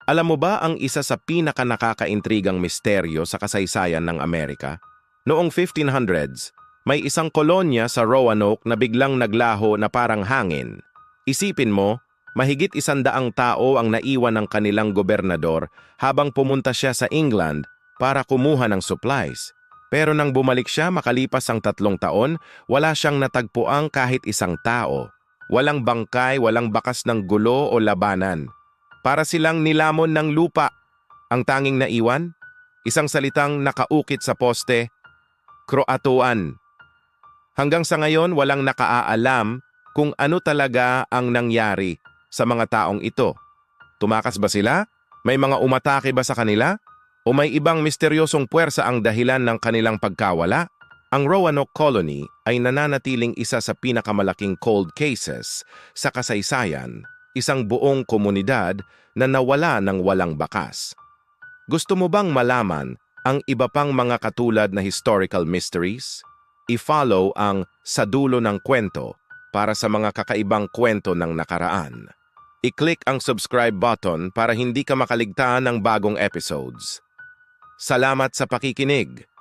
Alam mo ba ang isa sa pinakanakakaintrigang misteryo sa kasaysayan ng Amerika? Noong 1500s, may isang kolonya sa Roanoke na biglang naglaho na parang hangin. Isipin mo, mahigit 100 tao ang naiwan ng kanilang gobernador habang pumunta siya sa England para kumuha ng supplies. Pero nang bumalik siya makalipas ang 3 taon, wala siyang natagpuang kahit isang tao. Walang bangkay, walang bakas ng gulo o labanan. Para silang nilamon ng lupa. Ang tanging naiwan, isang salitang nakaukit sa poste, Kroatuan. Hanggang sa ngayon walang nakaalam kung ano talaga ang nangyari sa mga taong ito. Tumakas ba sila? May mga umatake ba sa kanila? O may ibang misteryosong puwersa ang dahilan ng kanilang pagkawala? Ang Roanoke Colony ay nananatiling isa sa pinakamalaking cold cases sa kasaysayan, isang buong komunidad na nawala ng walang bakas. Gusto mo bang malaman ang iba pang mga katulad na historical mysteries? I-follow ang Sa Dulo ng Kwento para sa mga kakaibang kwento ng nakaraan. I-click ang subscribe button para hindi ka makaligtaan ng bagong episodes. Salamat sa pakikinig!